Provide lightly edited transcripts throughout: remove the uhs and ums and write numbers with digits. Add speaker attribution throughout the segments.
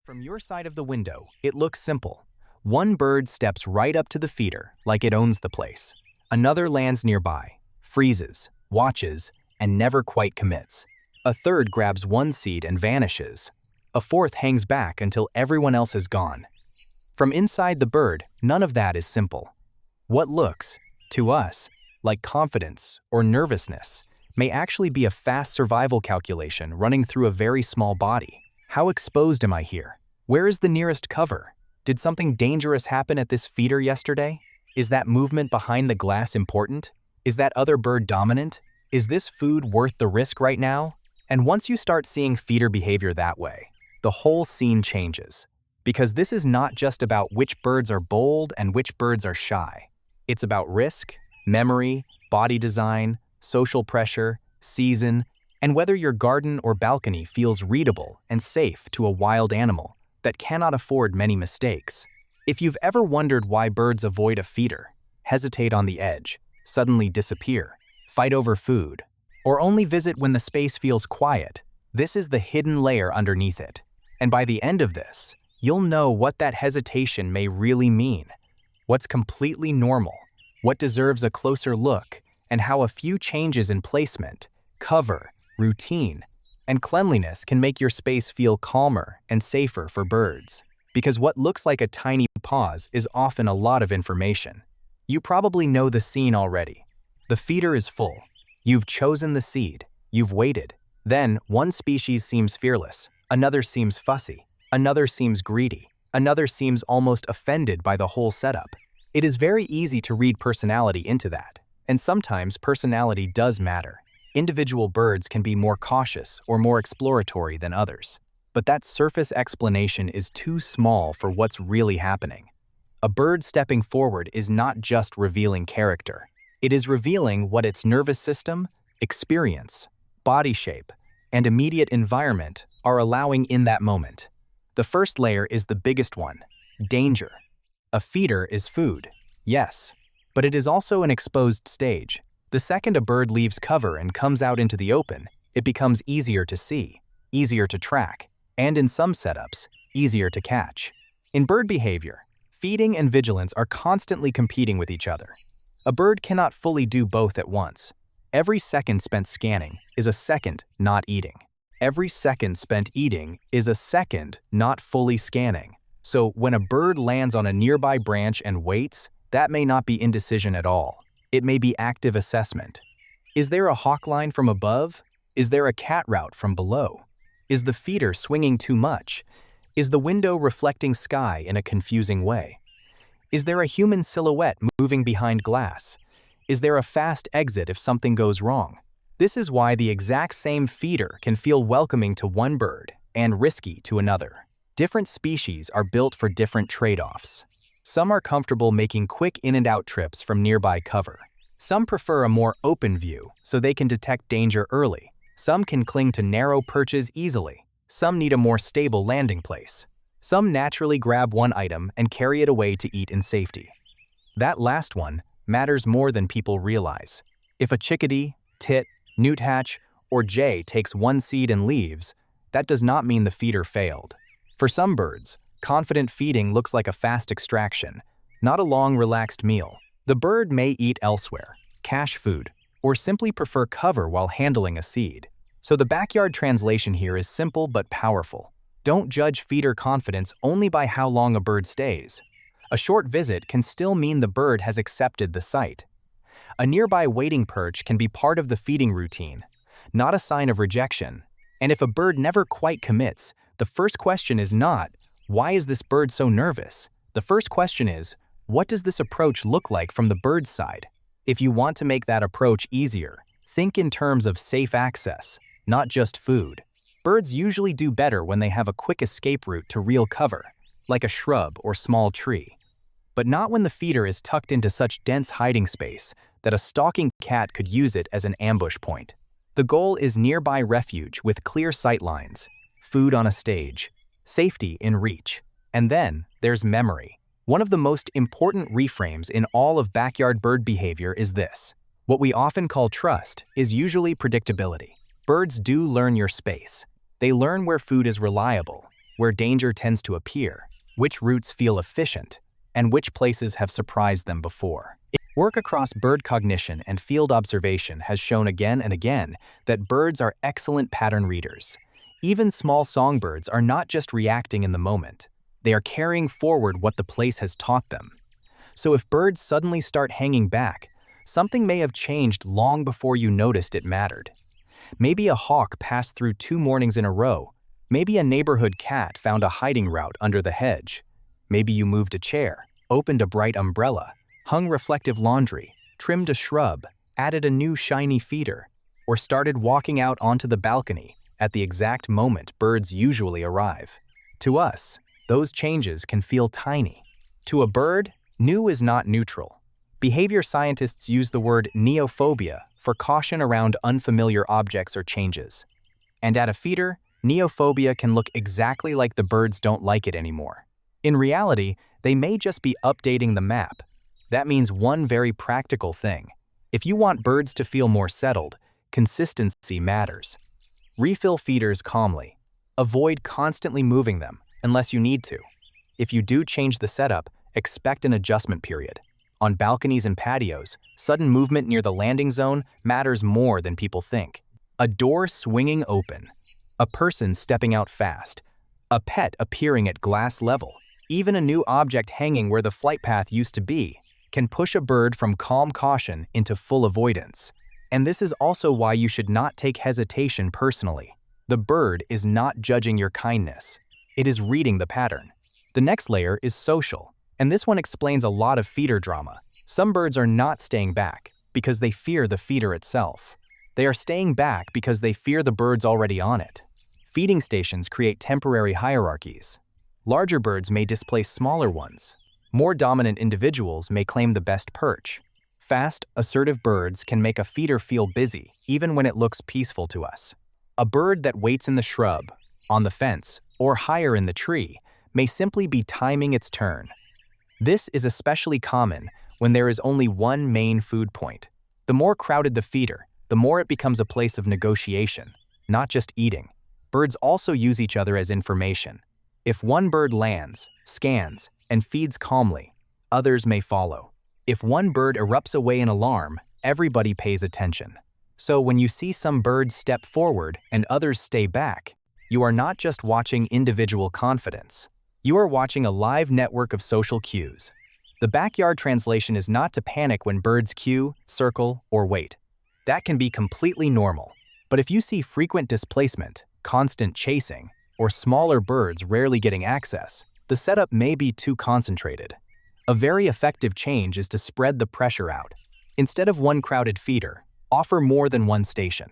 Speaker 1: From your side of the window, it looks simple. One bird steps right up to the feeder, like it owns the place. Another lands nearby, freezes, watches, and never quite commits. A third grabs one seed and vanishes. A fourth hangs back until everyone else is gone. From inside the bird, none of that is simple. What looks, to us, like confidence or nervousness may actually be a fast survival calculation running through a very small body. How exposed am I here? Where is the nearest cover? Did something dangerous happen at this feeder yesterday? Is that movement behind the glass important? Is that other bird dominant? Is this food worth the risk right now? And once you start seeing feeder behavior that way, the whole scene changes. Because this is not just about which birds are bold and which birds are shy. It's about risk, memory, body design, social pressure, season, and whether your garden or balcony feels readable and safe to a wild animal that cannot afford many mistakes. If you've ever wondered why birds avoid a feeder, hesitate on the edge, suddenly disappear, fight over food, or only visit when the space feels quiet, this is the hidden layer underneath it. And by the end of this, you'll know what that hesitation may really mean, what's completely normal, what deserves a closer look, and how a few changes in placement, cover, routine, and cleanliness can make your space feel calmer and safer for birds. Because what looks like a tiny pause is often a lot of information. You probably know the scene already. The feeder is full. You've chosen the seed. You've waited. Then, one species seems fearless. Another seems fussy. Another seems greedy. Another seems almost offended by the whole setup. It is very easy to read personality into that. And sometimes personality does matter. Individual birds can be more cautious or more exploratory than others. But that surface explanation is too small for what's really happening. A bird stepping forward is not just revealing character. It is revealing what its nervous system, experience, body shape, and immediate environment are allowing in that moment. The first layer is the biggest one, danger. A feeder is food, yes, but it is also an exposed stage. The second a bird leaves cover and comes out into the open, it becomes easier to see, easier to track, and in some setups, easier to catch. In bird behavior, feeding and vigilance are constantly competing with each other. A bird cannot fully do both at once. Every second spent scanning is a second not eating. Every second spent eating is a second not fully scanning. So when a bird lands on a nearby branch and waits, that may not be indecision at all. It may be active assessment. Is there a hawk line from above? Is there a cat route from below? Is the feeder swinging too much? Is the window reflecting sky in a confusing way? Is there a human silhouette moving behind glass? Is there a fast exit if something goes wrong? This is why the exact same feeder can feel welcoming to one bird and risky to another. Different species are built for different trade-offs. Some are comfortable making quick in-and-out trips from nearby cover. Some prefer a more open view so they can detect danger early. Some can cling to narrow perches easily. Some need a more stable landing place. Some naturally grab one item and carry it away to eat in safety. That last one matters more than people realize. If a chickadee, tit, newthatch, or jay takes one seed and leaves, that does not mean the feeder failed. For some birds, confident feeding looks like a fast extraction, not a long, relaxed meal. The bird may eat elsewhere, cache food, or simply prefer cover while handling a seed. So the backyard translation here is simple but powerful. Don't judge feeder confidence only by how long a bird stays. A short visit can still mean the bird has accepted the site. A nearby waiting perch can be part of the feeding routine, not a sign of rejection. And if a bird never quite commits, the first question is not, why is this bird so nervous? The first question is, what does this approach look like from the bird's side? If you want to make that approach easier, think in terms of safe access, not just food. Birds usually do better when they have a quick escape route to real cover, like a shrub or small tree. But not when the feeder is tucked into such dense hiding space that a stalking cat could use it as an ambush point. The goal is nearby refuge with clear sight lines, food on a stage, safety in reach, and then there's memory. One of the most important reframes in all of backyard bird behavior is this. What we often call trust is usually predictability. Birds do learn your space. They learn where food is reliable. where danger tends to appear, which routes feel efficient, and which places have surprised them before. Work across bird cognition and field observation has shown again and again that birds are excellent pattern readers. Even small songbirds are not just reacting in the moment. They are carrying forward what the place has taught them. So if birds suddenly start hanging back, something may have changed long before you noticed it mattered. Maybe a hawk passed through 2 mornings in a row. Maybe a neighborhood cat found a hiding route under the hedge. Maybe you moved a chair, opened a bright umbrella, hung reflective laundry, trimmed a shrub, added a new shiny feeder, or started walking out onto the balcony at the exact moment birds usually arrive. To us, those changes can feel tiny. To a bird, new is not neutral. Behavior scientists use the word neophobia for caution around unfamiliar objects or changes. And at a feeder, neophobia can look exactly like the birds don't like it anymore. In reality, they may just be updating the map. That means one very practical thing. If you want birds to feel more settled, consistency matters. Refill feeders calmly. Avoid constantly moving them unless you need to. If you do change the setup, expect an adjustment period. On balconies and patios, sudden movement near the landing zone matters more than people think. A door swinging open, a person stepping out fast, a pet appearing at glass level, even a new object hanging where the flight path used to be, can push a bird from calm caution into full avoidance. And this is also why you should not take hesitation personally. The bird is not judging your kindness. It is reading the pattern. The next layer is social, and this one explains a lot of feeder drama. Some birds are not staying back because they fear the feeder itself. They are staying back because they fear the birds already on it. Feeding stations create temporary hierarchies. Larger birds may displace smaller ones. More dominant individuals may claim the best perch. Fast, assertive birds can make a feeder feel busy, even when it looks peaceful to us. A bird that waits in the shrub, on the fence, or higher in the tree may simply be timing its turn. This is especially common when there is only one main food point. The more crowded the feeder, the more it becomes a place of negotiation, not just eating. Birds also use each other as information. If one bird lands, scans, and feeds calmly, others may follow. If one bird erupts away in alarm, everybody pays attention. So when you see some birds step forward and others stay back, you are not just watching individual confidence. You are watching a live network of social cues. The backyard translation is not to panic when birds cue, circle, or wait. That can be completely normal. But if you see frequent displacement, constant chasing, or smaller birds rarely getting access, the setup may be too concentrated. A very effective change is to spread the pressure out. Instead of one crowded feeder, offer more than one station.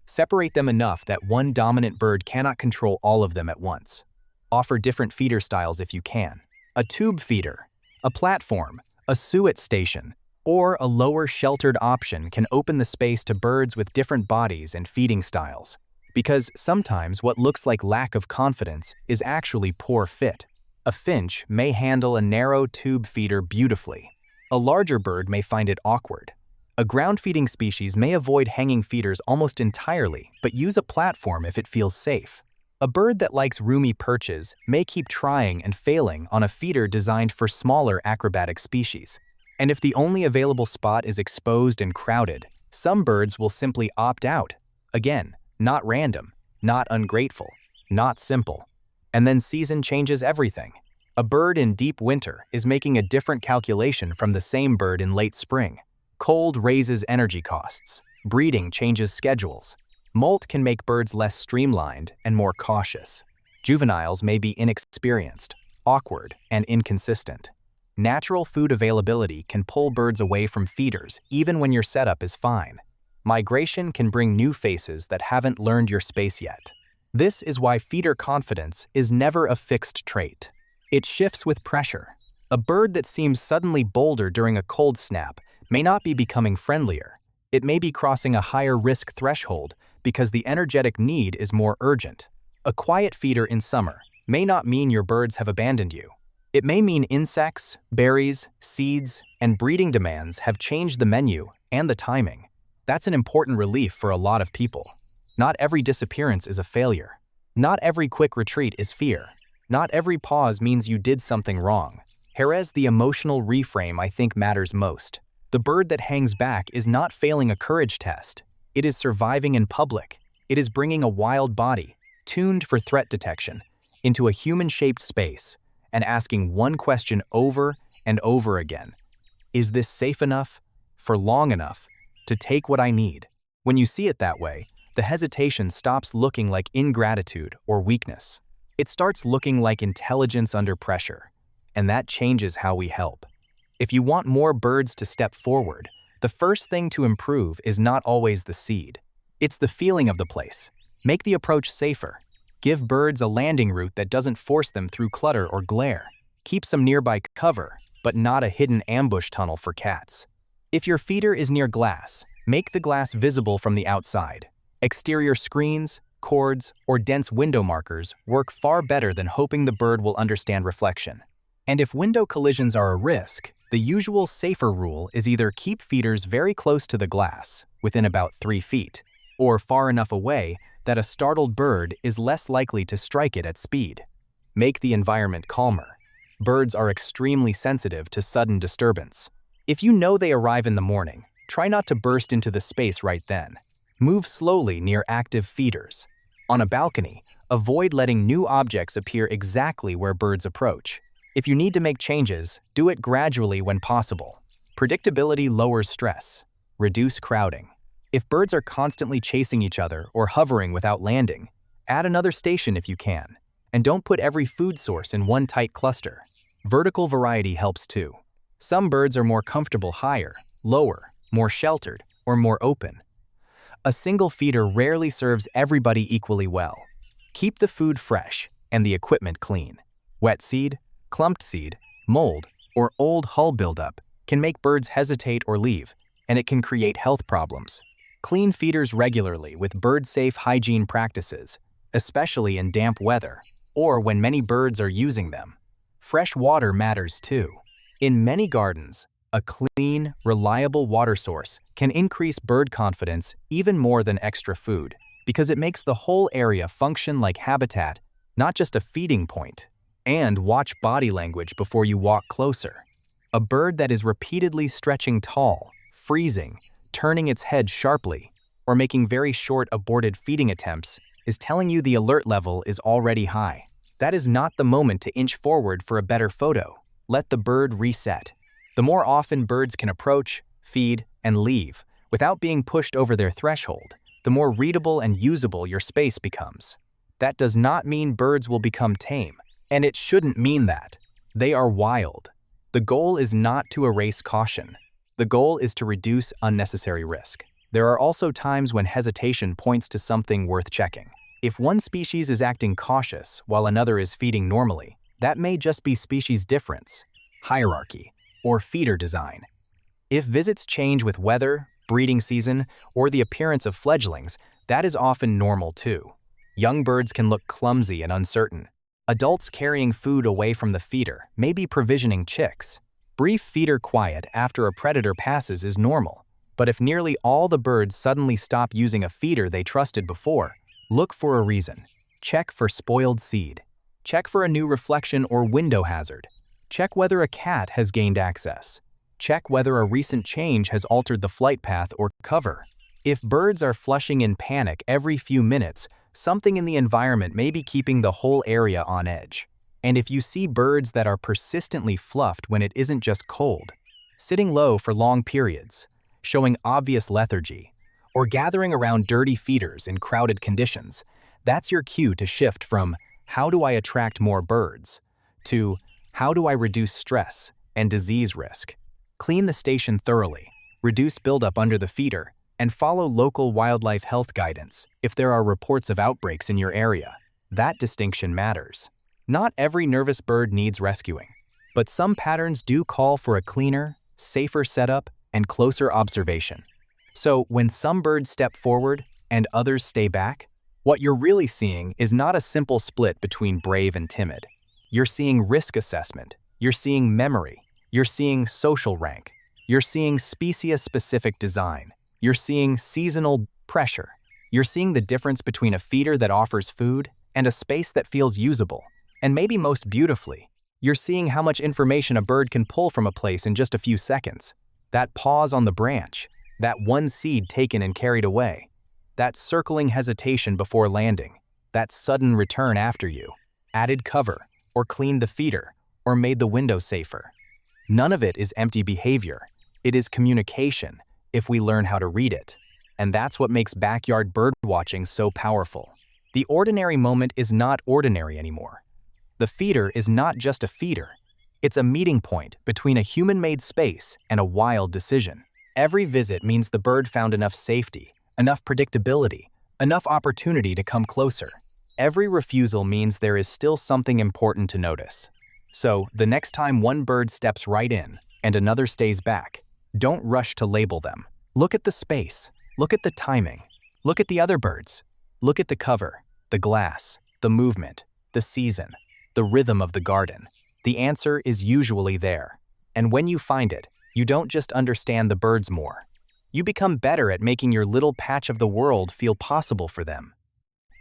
Speaker 1: Separate them enough that one dominant bird cannot control all of them at once. Offer different feeder styles if you can. A tube feeder, a platform, a suet station, or a lower sheltered option can open the space to birds with different bodies and feeding styles. Because sometimes what looks like lack of confidence is actually poor fit. A finch may handle a narrow tube feeder beautifully. A larger bird may find it awkward. A ground-feeding species may avoid hanging feeders almost entirely, but use a platform if it feels safe. A bird that likes roomy perches may keep trying and failing on a feeder designed for smaller acrobatic species. And if the only available spot is exposed and crowded, some birds will simply opt out. Again, not random, not ungrateful, not simple. And then season changes everything. A bird in deep winter is making a different calculation from the same bird in late spring. Cold raises energy costs. Breeding changes schedules. Molt can make birds less streamlined and more cautious. Juveniles may be inexperienced, awkward, and inconsistent. Natural food availability can pull birds away from feeders even when your setup is fine. Migration can bring new faces that haven't learned your space yet. This is why feeder confidence is never a fixed trait. It shifts with pressure. A bird that seems suddenly bolder during a cold snap may not be becoming friendlier. It may be crossing a higher risk threshold because the energetic need is more urgent. A quiet feeder in summer may not mean your birds have abandoned you. It may mean insects, berries, seeds, and breeding demands have changed the menu and the timing. That's an important relief for a lot of people. Not every disappearance is a failure. Not every quick retreat is fear. Not every pause means you did something wrong. Here's the emotional reframe I think matters most. The bird that hangs back is not failing a courage test. It is surviving in public. It is bringing a wild body, tuned for threat detection, into a human-shaped space and asking one question over and over again. Is this safe enough, for long enough, to take what I need? When you see it that way, the hesitation stops looking like ingratitude or weakness. It starts looking like intelligence under pressure, and that changes how we help. If you want more birds to step forward, the first thing to improve is not always the seed. It's the feeling of the place. Make the approach safer. Give birds a landing route that doesn't force them through clutter or glare. Keep some nearby cover, but not a hidden ambush tunnel for cats. If your feeder is near glass, make the glass visible from the outside. Exterior screens, cords, or dense window markers work far better than hoping the bird will understand reflection. And if window collisions are a risk, the usual safer rule is either keep feeders very close to the glass, within about 3 feet, or far enough away that a startled bird is less likely to strike it at speed. Make the environment calmer. Birds are extremely sensitive to sudden disturbance. If you know they arrive in the morning, try not to burst into the space right then. Move slowly near active feeders. On a balcony, avoid letting new objects appear exactly where birds approach. If you need to make changes, do it gradually when possible. Predictability lowers stress. Reduce crowding. If birds are constantly chasing each other or hovering without landing, add another station if you can. And don't put every food source in one tight cluster. Vertical variety helps too. Some birds are more comfortable higher, lower, more sheltered, or more open. A single feeder rarely serves everybody equally well. Keep the food fresh and the equipment clean. Wet seed, clumped seed, mold, or old hull buildup can make birds hesitate or leave, and it can create health problems. Clean feeders regularly with bird-safe hygiene practices, especially in damp weather or when many birds are using them. Fresh water matters too. In many gardens, a clean, reliable water source can increase bird confidence even more than extra food because it makes the whole area function like habitat, not just a feeding point. And watch body language before you walk closer. A bird that is repeatedly stretching tall, freezing, turning its head sharply, or making very short aborted feeding attempts is telling you the alert level is already high. That is not the moment to inch forward for a better photo. Let the bird reset. The more often birds can approach, feed, and leave without being pushed over their threshold, the more readable and usable your space becomes. That does not mean birds will become tame. And it shouldn't mean that. They are wild. The goal is not to erase caution. The goal is to reduce unnecessary risk. There are also times when hesitation points to something worth checking. If one species is acting cautious while another is feeding normally, that may just be species difference, hierarchy, or feeder design. If visits change with weather, breeding season, or the appearance of fledglings, that is often normal too. Young birds can look clumsy and uncertain. Adults carrying food away from the feeder may be provisioning chicks. Brief feeder quiet after a predator passes is normal, but if nearly all the birds suddenly stop using a feeder they trusted before, look for a reason. Check for spoiled seed. Check for a new reflection or window hazard. Check whether a cat has gained access. Check whether a recent change has altered the flight path or cover. If birds are flushing in panic every few minutes, something in the environment may be keeping the whole area on edge. And if you see birds that are persistently fluffed when it isn't just cold, sitting low for long periods, showing obvious lethargy, or gathering around dirty feeders in crowded conditions, that's your cue to shift from "how do I attract more birds" to "how do I reduce stress and disease risk?" Clean the station thoroughly, reduce buildup under the feeder, and follow local wildlife health guidance if there are reports of outbreaks in your area. That distinction matters. Not every nervous bird needs rescuing, but some patterns do call for a cleaner, safer setup and closer observation. So when some birds step forward and others stay back, what you're really seeing is not a simple split between brave and timid. You're seeing risk assessment, you're seeing memory, you're seeing social rank, you're seeing species-specific design. You're seeing seasonal pressure. You're seeing the difference between a feeder that offers food and a space that feels usable. And maybe most beautifully, you're seeing how much information a bird can pull from a place in just a few seconds. That pause on the branch, that one seed taken and carried away, that circling hesitation before landing, that sudden return after you, added cover, or cleaned the feeder, or made the window safer. None of it is empty behavior. It is communication, if we learn how to read it. And that's what makes backyard bird watching so powerful. The ordinary moment is not ordinary anymore. The feeder is not just a feeder. It's a meeting point between a human-made space and a wild decision. Every visit means the bird found enough safety, enough predictability, enough opportunity to come closer. Every refusal means there is still something important to notice. So, the next time one bird steps right in and another stays back, don't rush to label them. Look at the space. Look at the timing. Look at the other birds. Look at the cover, the glass, the movement, the season, the rhythm of the garden. The answer is usually there. And when you find it, you don't just understand the birds more. You become better at making your little patch of the world feel possible for them.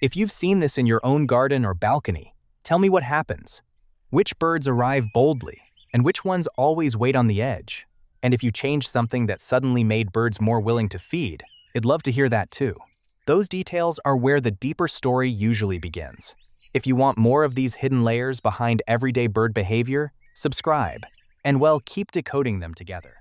Speaker 1: If you've seen this in your own garden or balcony, tell me what happens. Which birds arrive boldly, and which ones always wait on the edge? And if you change something that suddenly made birds more willing to feed, I'd love to hear that too. Those details are where the deeper story usually begins. If you want more of these hidden layers behind everyday bird behavior, subscribe, and well, keep decoding them together.